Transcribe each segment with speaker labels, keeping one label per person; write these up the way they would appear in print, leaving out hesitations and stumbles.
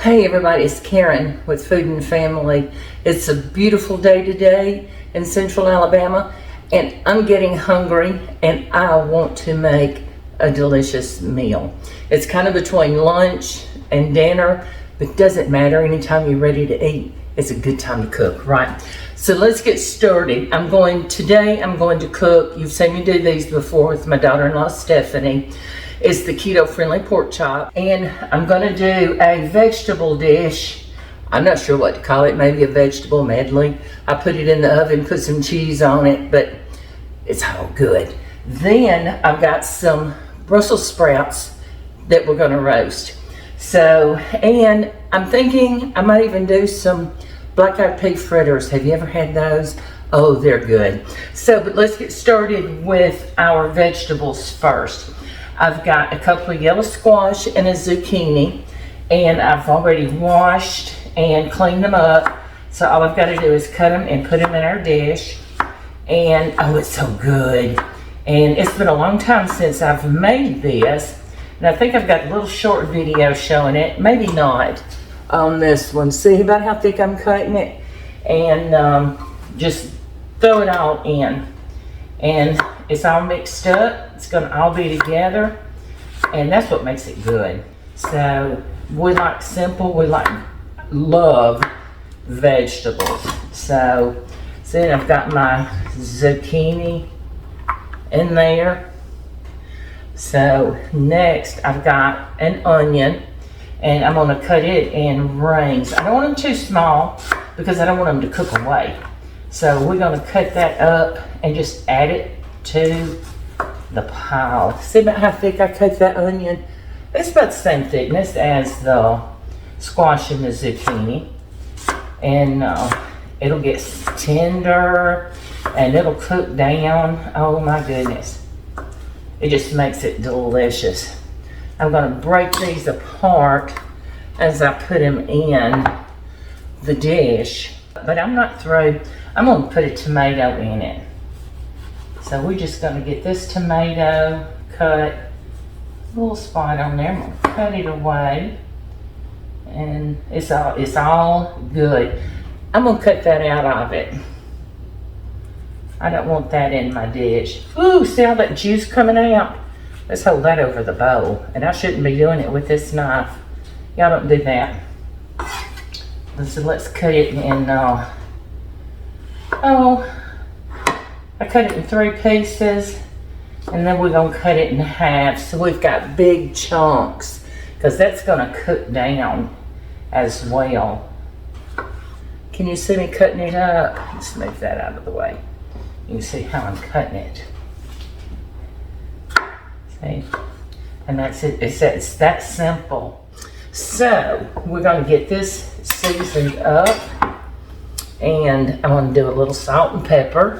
Speaker 1: Hey everybody, it's Karen with Food and Family. It's a beautiful day today in Central Alabama and I'm getting hungry and I want to make a delicious meal. It's kind of between lunch and dinner, but it doesn't matter. Anytime you're ready to eat, it's a good time to cook, right? So let's get started. Today I'm going to cook. You've seen me do these before with my daughter-in-law Stephanie. It's the keto-friendly pork chop, and I'm gonna do a vegetable dish. I'm not sure what to call it, maybe a vegetable medley. I put it in the oven, put some cheese on it, but it's all good. Then I've got some Brussels sprouts that we're gonna roast. So, and I'm thinking I might even do some Blackeye Pea Fritters. Have you ever had those? Oh, they're good. So, but let's get started with our vegetables first. I've got a couple of yellow squash and a zucchini, and I've already washed and cleaned them up. So all I've got to do is cut them and put them in our dish. And oh, it's so good. And it's been a long time since I've made this. And I think I've got a little short video showing it, maybe not on this one. See about how thick I'm cutting it? And just throw it all in. And it's all mixed up. It's gonna all be together. And that's what makes it good. So we like simple, love vegetables. So then I've got my zucchini in there. So next I've got an onion and I'm gonna cut it in rings. I don't want them too small because I don't want them to cook away. So we're gonna cut that up and just add it to the pile. See about how thick I cut that onion? It's about the same thickness as the squash and the zucchini. And it'll get tender and it'll cook down. Oh my goodness. It just makes it delicious. I'm gonna break these apart as I put them in the dish. But I'm not through. I'm gonna put a tomato in it. So we're just gonna get this tomato cut, a little spot on there. I'm gonna cut it away. And it's all good. I'm gonna cut that out of it. I don't want that in my dish. Ooh, see all that juice coming out? Let's hold that over the bowl. And I shouldn't be doing it with this knife. Y'all don't do that. So let's cut it in, I cut it in 3 pieces. And then we're gonna cut it in half. So we've got big chunks because that's gonna cook down as well. Can you see me cutting it up? Let's move that out of the way. You can see how I'm cutting it. See? And that's it. It's that simple. So we're going to get this seasoned up. And I'm going to do a little salt and pepper.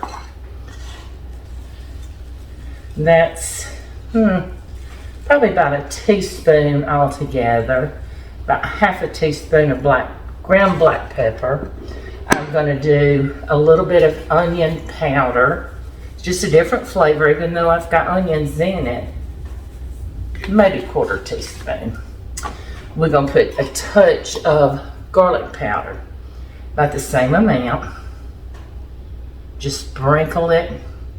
Speaker 1: That's probably about a teaspoon altogether. About half a teaspoon of ground black pepper. I'm going to do a little bit of onion powder. It's just a different flavor, even though I've got onions in it. Maybe a 1/4 teaspoon. We're going to put a touch of garlic powder, about the same amount. Just sprinkle it.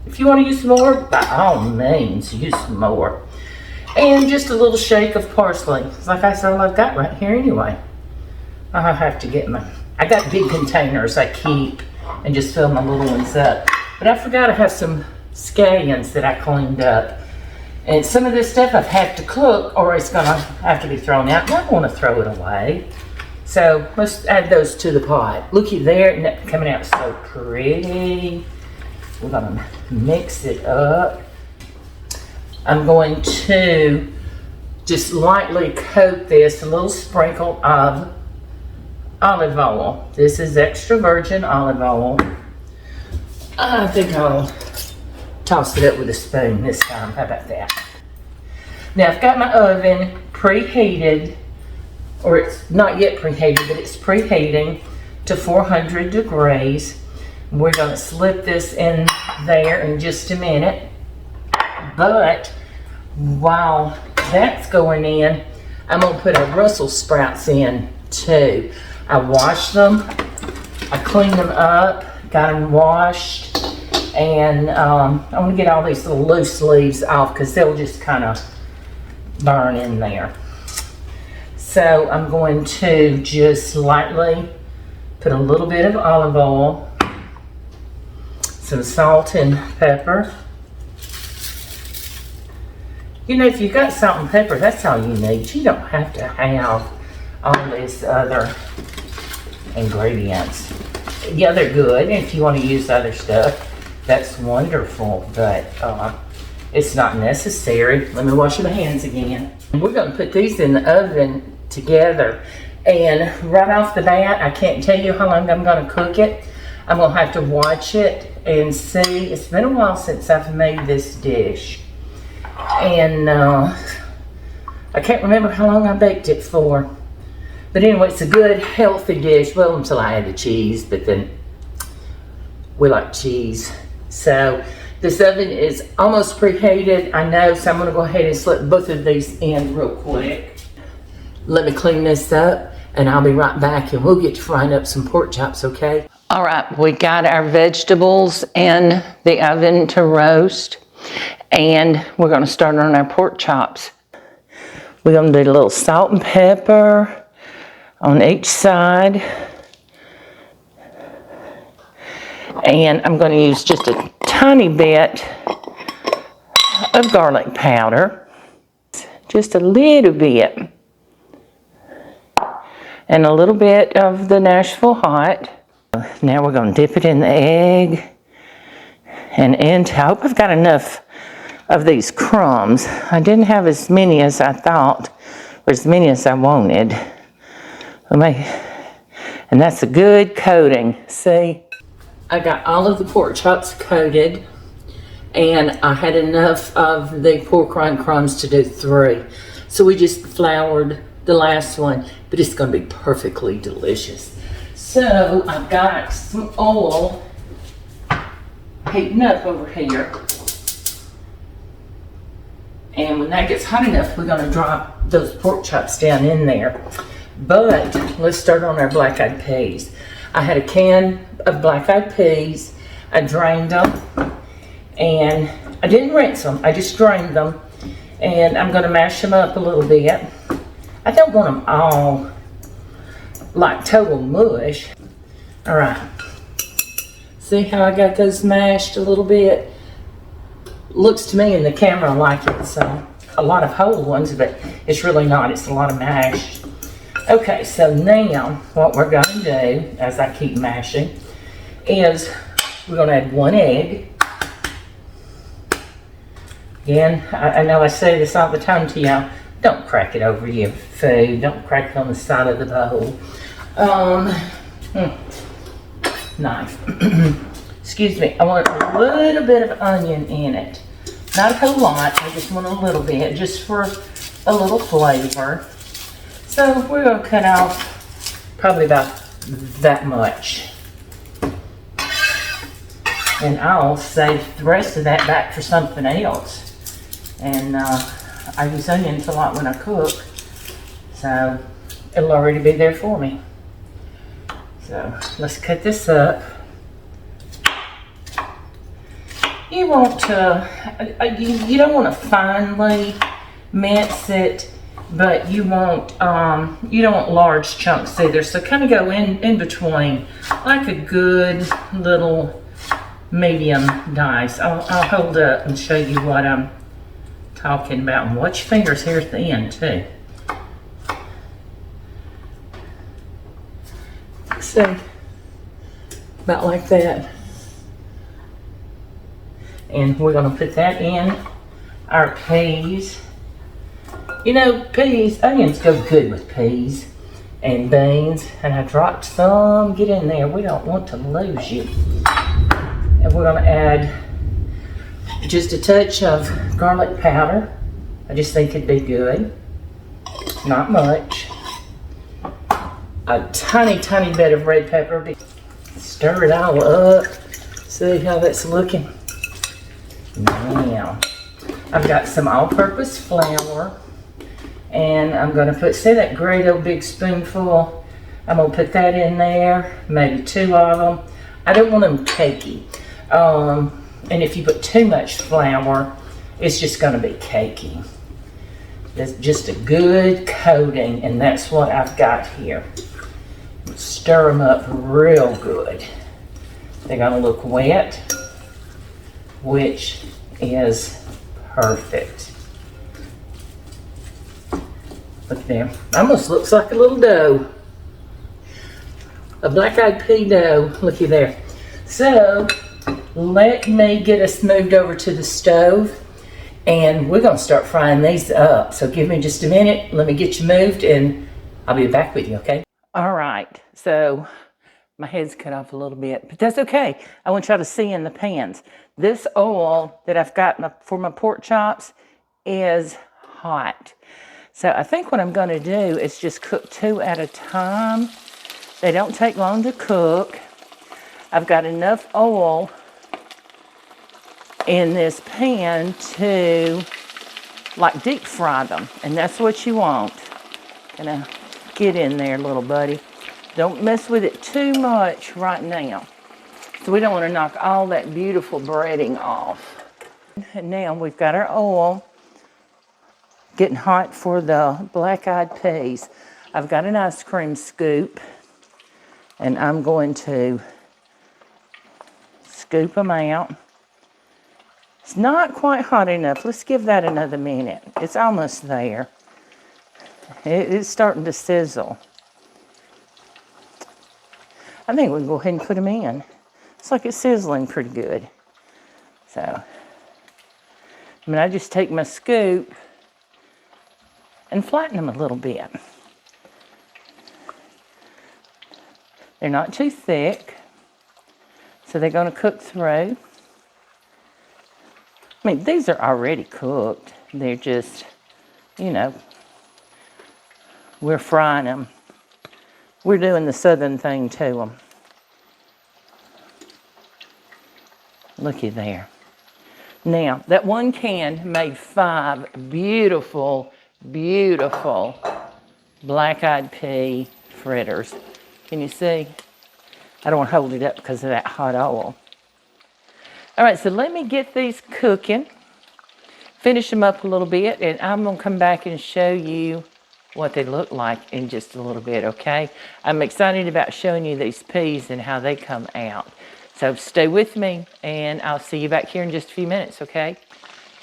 Speaker 1: If you want to use more, by all means, use more. And just a little shake of parsley. Like I said, all I've got right here anyway. I'll have to get I got big containers I keep and just fill my little ones up. But I forgot I have some scallions that I cleaned up. And some of this stuff I've had to cook or it's gonna have to be thrown out. And I don't wanna throw it away. So let's add those to the pot. Looky there, and that's coming out so pretty. We're gonna mix it up. I'm going to just lightly coat this, a little sprinkle of olive oil. This is extra virgin olive oil. I think I'll toss it up with a spoon this time. How about that? Now I've got my oven preheated, or it's not yet preheated, but it's preheating to 400 degrees. We're going to slip this in there in just a minute. But while that's going in, I'm going to put our Brussels sprouts in too. I washed them, I cleaned them up, got them washed, and I want to get all these little loose leaves off because they'll just kind of burn in there. So I'm going to just lightly put a little bit of olive oil, some salt and pepper. You know, if you've got salt and pepper, that's all you need. You don't have to have all this other ingredients. Yeah, they're good. If you want to use other stuff, that's wonderful, but it's not necessary. Let me wash my hands again. We're going to put these in the oven together, and right off the bat, I can't tell you how long I'm going to cook it. I'm going to have to watch it and see. It's been a while since I've made this dish, and I can't remember how long I baked it for. But anyway, it's a good, healthy dish. Well, until I add the cheese, but then we like cheese. So this oven is almost preheated, I know, so I'm going to go ahead and slip both of these in real quick. Let me clean this up, and I'll be right back, and we'll get to frying up some pork chops, okay? All right, we got our vegetables in the oven to roast, and we're going to start on our pork chops. We're going to do a little salt and pepper on each side. And I'm going to use just a tiny bit of garlic powder. Just a little bit. And a little bit of the Nashville hot. Now we're going to dip it in the egg. And I hope I've got enough of these crumbs. I didn't have as many as I thought, or as many as I wanted. And that's a good coating. See? I got all of the pork chops coated, and I had enough of the pork rind crumbs to do 3. So we just floured the last one, but it's going to be perfectly delicious. So I've got some oil heating up over here. And when that gets hot enough, we're going to drop those pork chops down in there. But let's start on our black-eyed peas. I had a can of black-eyed peas. I drained them, and I didn't rinse them. I just drained them, and I'm going to mash them up a little bit. I don't want them all like total mush. All right. See how I got those mashed a little bit? Looks to me in the camera like it's a lot of whole ones, but it's really not. It's a lot of mashed. Okay, so now what we're going to do, as I keep mashing, is we're going to add 1 egg. Again, I know I say this all the time to y'all, don't crack it over your food. Don't crack it on the side of the bowl. Knife. Excuse me. I want a little bit of onion in it. Not a whole lot. I just want a little bit, just for a little flavor. So we're going to cut off probably about that much. And I'll save the rest of that back for something else. And I use onions a lot when I cook, so it'll already be there for me. So let's cut this up. You want to, you don't want to finely mince it, but you want, you don't want large chunks either. So kind of go in between, like a good little medium dice. I'll hold up and show you what I'm talking about. And watch your fingers here at the end too. See, about like that. And we're going to put that in our peas. You know, peas, onions go good with peas and beans. And I dropped some. Get in there. We don't want to lose you. And we're going to add just a touch of garlic powder. I just think it'd be good. Not much. A tiny, tiny bit of red pepper. Stir it all up. See how that's looking? Now, I've got some all-purpose flour. And I'm going to put, see that great old big spoonful? I'm going to put that in there, maybe 2 of them. I don't want them cakey. And if you put too much flour, it's just going to be cakey. It's just a good coating, and that's what I've got here. Stir them up real good. They're going to look wet, which is perfect. Look there. Almost looks like a little dough. A black-eyed pea dough. Looky there. So, let me get us moved over to the stove, and we're going to start frying these up. So give me just a minute. Let me get you moved, and I'll be back with you, okay? All right. So, my head's cut off a little bit, but that's okay. I want y'all to see in the pans. This oil that I've got for my pork chops is hot. So I think what I'm going to do is just cook 2 at a time. They don't take long to cook. I've got enough oil in this pan to like deep fry them, and that's what you want. Gonna get in there, little buddy. Don't mess with it too much right now. So we don't want to knock all that beautiful breading off. And now we've got our oil getting hot for the black-eyed peas. I've got an ice cream scoop, and I'm going to scoop them out. It's not quite hot enough. Let's give that another minute. It's almost there. It's starting to sizzle. I think we can go ahead and put them in. It's like it's sizzling pretty good. So, I mean, I just take my scoop and flatten them a little bit. They're not too thick, so they're going to cook through. I mean, these are already cooked. They're just, you know, we're frying them. We're doing the southern thing to them. Looky there. Now, that one can made 5 beautiful, beautiful black-eyed pea fritters. Can you see? I don't want to hold it up because of that hot oil. All right, so let me get these cooking, finish them up a little bit, and I'm going to come back and show you what they look like in just a little bit, okay? I'm excited about showing you these peas and how they come out. So stay with me, and I'll see you back here in just a few minutes, okay?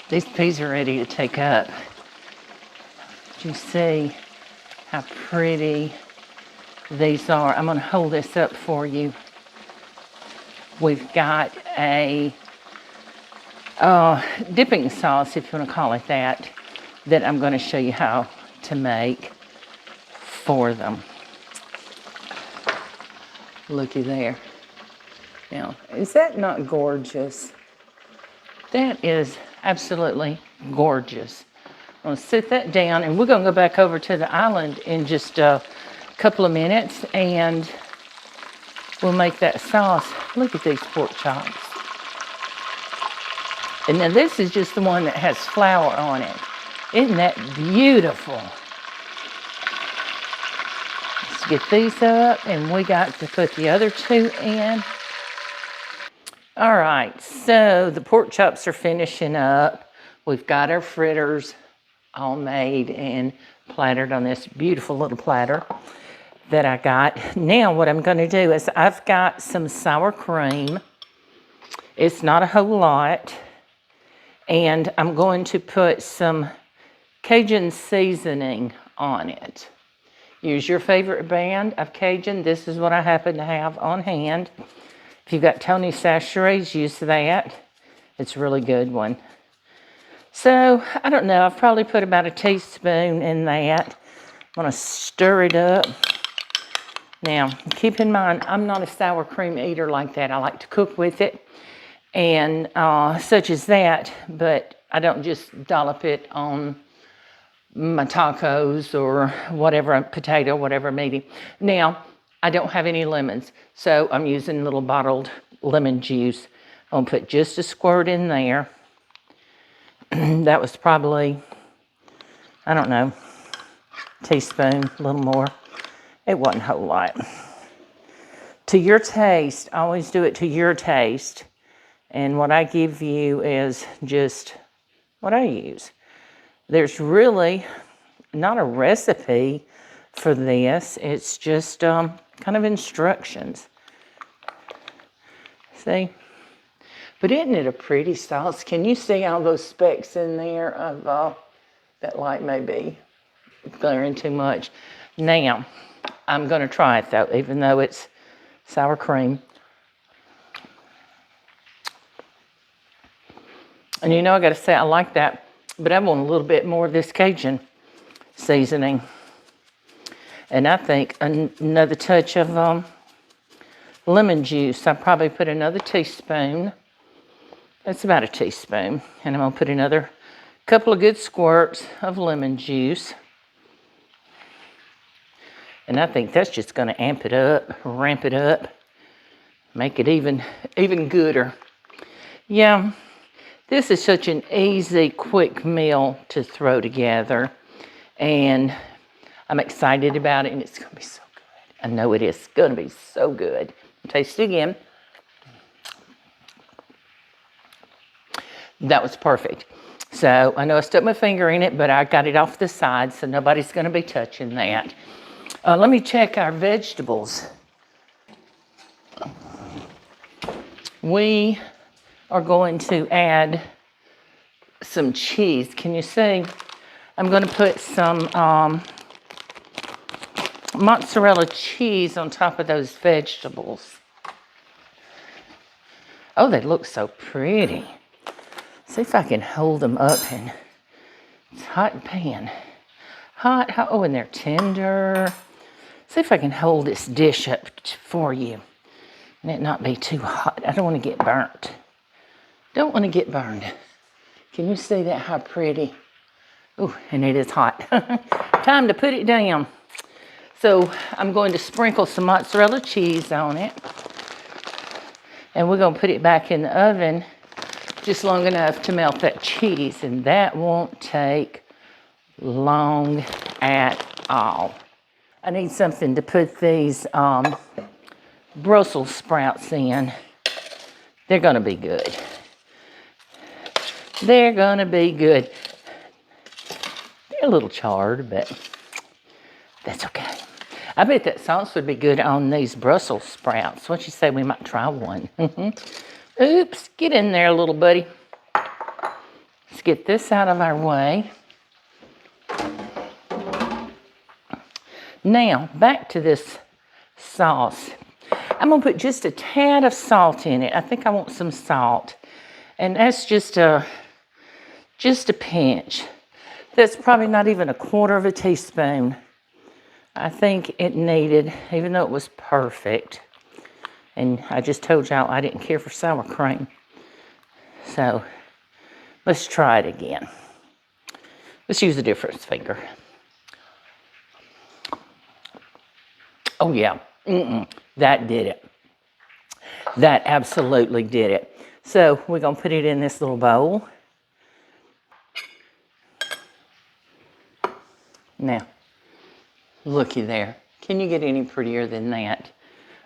Speaker 1: These peas are ready to take up. You see how pretty these are. I'm going to hold this up for you. We've got a dipping sauce, if you want to call it that I'm going to show you how to make for them. Looky there. Now, is that not gorgeous? That is absolutely gorgeous. I'm going to sit that down, and we're going to go back over to the island in just a couple of minutes, and we'll make that sauce. Look at these pork chops. And now this is just the one that has flour on it. Isn't that beautiful? Let's get these up, and we got to put the other 2 in. All right, so the pork chops are finishing up. We've got our fritters all made and plattered on this beautiful little platter that I got. Now what I'm going to do is I've got some sour cream. It's not a whole lot. And I'm going to put some Cajun seasoning on it. Use your favorite brand of Cajun. This is what I happen to have on hand. If you've got Tony Chachere's, use that. It's a really good one. So, I don't know. I've probably put about a teaspoon in that. I'm going to stir it up. Now, keep in mind, I'm not a sour cream eater like that. I like to cook with it and such as that, but I don't just dollop it on my tacos or whatever, potato, whatever maybe. Now, I don't have any lemons, so I'm using little bottled lemon juice. I'm going to put just a squirt in there. That was probably, I don't know, teaspoon, a little more. It wasn't a whole lot. To your taste, always do it to your taste. And what I give you is just what I use. There's really not a recipe for this. It's just kind of instructions. See? But isn't it a pretty sauce? Can you see all those specks in there of that light may be glaring too much? Now, I'm going to try it though, even though it's sour cream. And you know, I got to say, I like that, but I want a little bit more of this Cajun seasoning. And I think another touch of lemon juice. I'll probably put another teaspoon. That's about a teaspoon. And I'm going to put another couple of good squirts of lemon juice. And I think that's just going to amp it up, ramp it up, make it even gooder. Yeah, this is such an easy, quick meal to throw together. And I'm excited about it, and it's going to be so good. I know it is. It's going to be so good. Taste it again. That was perfect. So I know I stuck my finger in it, but I got it off the side, so nobody's going to be touching that. Let me check our vegetables. We are going to add some cheese. Can you see? I'm going to put some mozzarella cheese on top of those vegetables. Oh, they look so pretty. See if I can hold them up, and it's hot in pan. Hot, hot. Oh, and they're tender. See if I can hold this dish up for you and it not be too hot. I don't want to get burnt. Don't want to get burned. Can you see that? How pretty? Oh, and it is hot. Time to put it down. So I'm going to sprinkle some mozzarella cheese on it. And we're going to put it back in the oven just long enough to melt that cheese. And that won't take long at all. I need something to put these Brussels sprouts in. They're going to be good. They're going to be good. They're a little charred, but that's okay. I bet that sauce would be good on these Brussels sprouts. What you say we might try one? Oops, get in there, little buddy. Let's get this out of our way. Now, back to this sauce. I'm going to put just a tad of salt in it. I think I want some salt. And that's just a pinch. That's probably not even a quarter of a teaspoon. I think it needed, even though it was perfect. And I just told y'all I didn't care for sour cream. So, let's try it again. Let's use a different finger. Oh yeah, that did it. That absolutely did it. So we're gonna put it in this little bowl. Now, looky there. Can you get any prettier than that?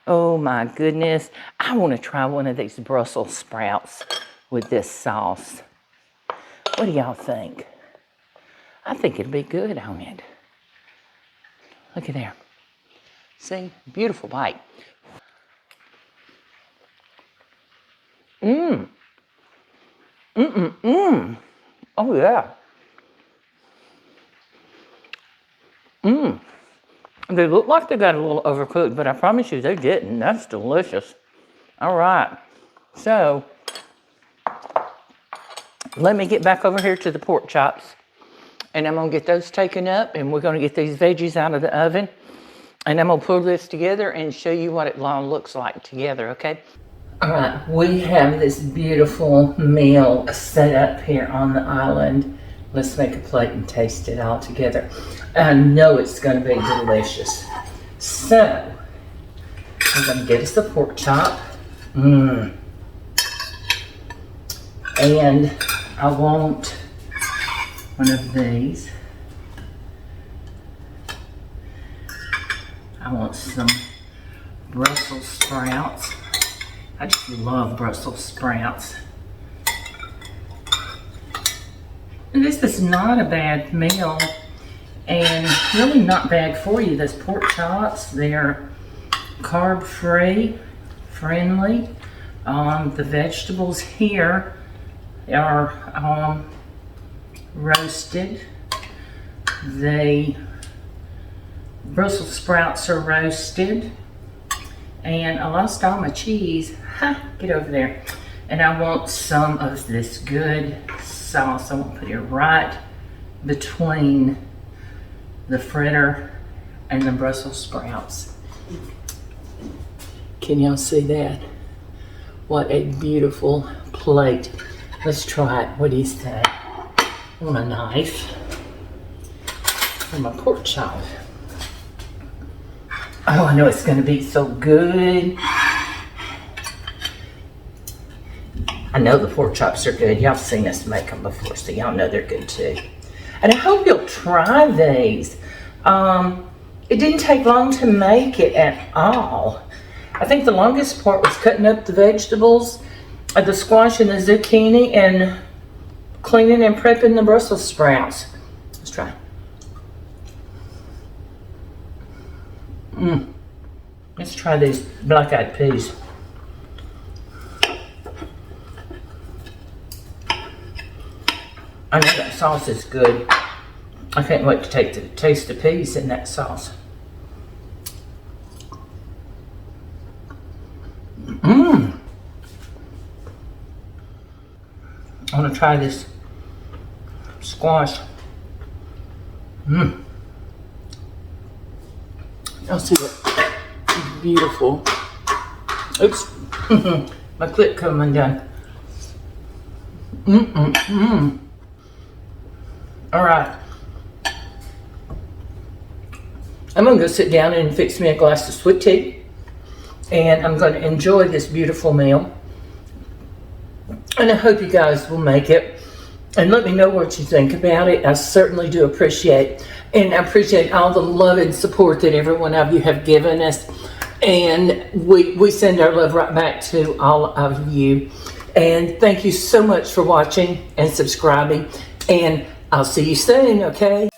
Speaker 1: Oh my goodness. I wanna try one of these Brussels sprouts with this sauce. What do y'all think? I think it'd be good on it. Looky there. See, beautiful bite. Oh yeah. They look like they got a little overcooked, but I promise you they didn't. That's delicious. All right. So, let me get back over here to the pork chops. And I'm going to get those taken up, and we're going to get these veggies out of the oven. And I'm going to pull this together and show you what it looks like together, okay? All right, we have this beautiful meal set up here on the island. Let's make a plate and taste it all together. I know it's going to be delicious. So, I'm going to get us a pork chop. And I want one of these. I want some Brussels sprouts. I just love Brussels sprouts. And this is not a bad meal and really not bad for you. Those pork chops, they're carb free, friendly. The vegetables here are roasted. The Brussels sprouts are roasted. And I lost all my cheese. Ha, get over there. And I want some of this good sauce. I want to put it right between the fritter and the Brussels sprouts. Can y'all see that? What a beautiful plate. Let's try it. What do you say? I want a knife for my pork chop. Oh, I know it's going to be so good. I know the pork chops are good. Y'all seen us make them before, so y'all know they're good too. And I hope you'll try these. It didn't take long to make it at all. I think the longest part was cutting up the vegetables, the squash and the zucchini, and cleaning and prepping the Brussels sprouts. Let's try. Let's try these black-eyed peas. I know that sauce is good. I can't wait to taste the peas in that sauce. I want to try this squash. I'll see it. It's beautiful. Oops. My clip come undone. All right. I'm going to go sit down and fix me a glass of sweet tea. And I'm going to enjoy this beautiful meal. And I hope you guys will make it. And let me know what you think about it. I certainly do appreciate. And I appreciate all the love and support that every one of you have given us. And we send our love right back to all of you. And thank you so much for watching and subscribing. And I'll see you soon, okay?